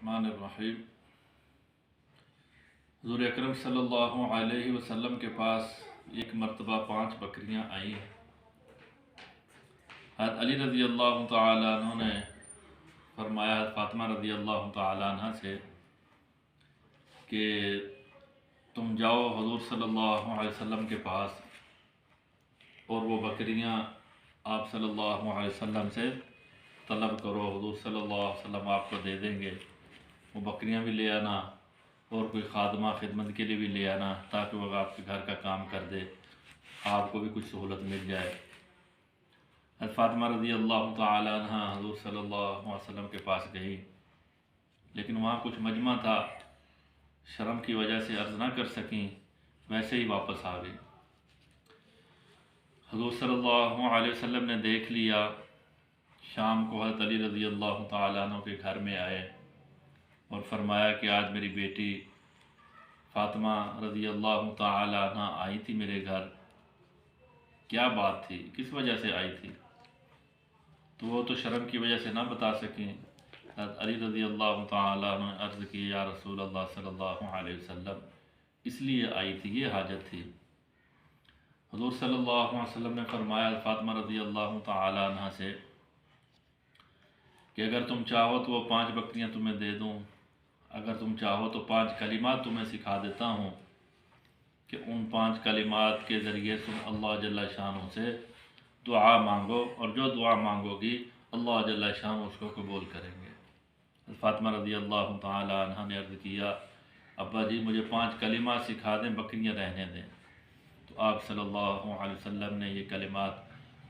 बिस्मिल्लाहिर्रहमानिर्रहीम। हुज़ूर अकरम सल्लल्लाहु अलैहि वसल्लम के पास एक मरतबा 5 बकरियां आई। हज़रत अली रज़ी अल्लाह तआला अन्हु ने फरमाया हज़रत फ़ातिमा रज़ी अल्लाह तआला अन्हा से कि तुम जाओ हुज़ूर सल्लल्लाहु अलैहि वसल्लम के पास और वो बकरियां आप सल्लल्लाहु अलैहि वसल्लम से तलब करो, हुज़ूर सल्लल्लाहु अलैहि वसल्लम आपको दे देंगे। वो बकरियां भी ले आना और कोई खादमा खिदमत के लिए भी ले आना ताकि वो आपके घर का काम कर दे, आपको भी कुछ सहूलत मिल जाए। हज़रत फ़ातिमा रज़ी अल्लाह तआला अन्हा हुज़ूर सल्लल्लाहु अलैहि वसल्लम के पास गई, लेकिन वहाँ कुछ मजमा था, शर्म की वजह से अर्ज़ ना कर सकीं, वैसे ही वापस आ गई। हुज़ूर सल्लल्लाहु अलैहि वसल्लम ने देख लिया। शाम को हज़रत अली रज़ी अल्लाह तआला अन्हु के घर में आए और फरमाया कि आज मेरी बेटी फ़ातिमा रज़ी अल्लाह तआला अन्हा आई थी मेरे घर, क्या बात थी, किस वजह से आई थी? तो वो तो शर्म की वजह से ना बता सकें। हज़रत अली रज़ी अल्लाह तआला अन्हु ने अर्ज़ की, या रसूल अल्लाह सल्लल्लाहु अलैहि वसल्लम, इसलिए आई थी, ये हाजत थी। हुज़ूर सल्लल्लाहु अलैहि वसल्लम ने फरमाया फ़ातिमा रज़ी अल्लाह तआला अन्हा से कि अगर तुम चाहो तो वो 5 बकरियां तुम्हें दे दूँ, अगर तुम चाहो तो 5 कलिमात तुम्हें सिखा देता हूँ कि उन 5 कलिमात के ज़रिए तुम अल्लाह जल्ल शान से दुआ मांगो और जो दुआ मांगोगी अल्लाह जल्ल शान उसको कबूल करेंगे। फ़ातिमा रज़ी अल्लाह तआला अन्हा ने अर्ज़ किया, अब्बा जी मुझे 5 कलिमात सिखा दें, बकरियां रहने दें। तो आप सल्लल्लाहु अलैहि वसल्लम ने ये कलिमात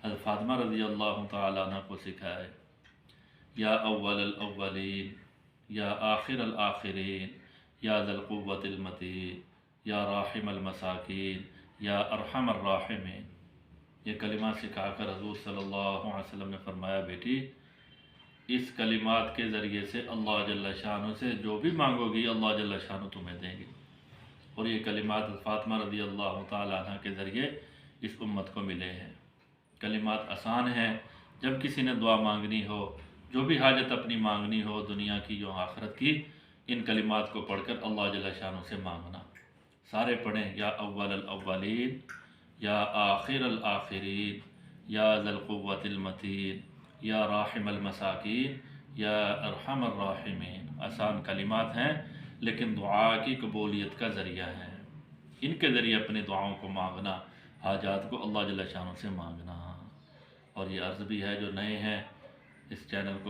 हज़रत फ़ातिमा रज़ी अल्लाह तआला अन्हा को सिखाए। या अव्वल अव्वलीन, या आखिर आखिरीन, या ज़ल क़ुव्वतिल मतीन, या राहिमल मसाकीन, या अरहमर राहिमीन। ये कलिमात सिखाकर हुज़ूर सल्लल्लाहु अलैहि वसल्लम ने फरमाया, बेटी इस कलिमात के ज़रिए से अल्लाह जल्ल शान से जो भी मांगोगी अल्लाह जल्ल शान तुम्हें देंगे। और ये कलिमात फ़ातिमा रज़ी अल्लाह तआला अन्हा के ज़रिए इस उम्मत को मिले हैं। कलिमात आसान हैं, जब किसी ने दुआ मांगनी हो, जो भी हाजत अपनी मांगनी हो, दुनिया की या आखिरत की, इन कलिमात को पढ़कर अल्लाह जल्ल शान से मांगना। सारे पढ़ें, या अव्वल अव्वलीन, या आखिर आखिरीन, या ज़ल क़ुव्वतिल मतीन, या राहिमल मसाकीन, या अरहमर राहिमीन। आसान कलिमात हैं लेकिन दुआ की कबूलियत का ज़रिया है। इनके ज़रिए अपनी दुआओं को मांगना, हाजात को अल्लाह जल्ल शान से मांगना। और ये अर्ज़ भी है जो नए हैं इस चैनल को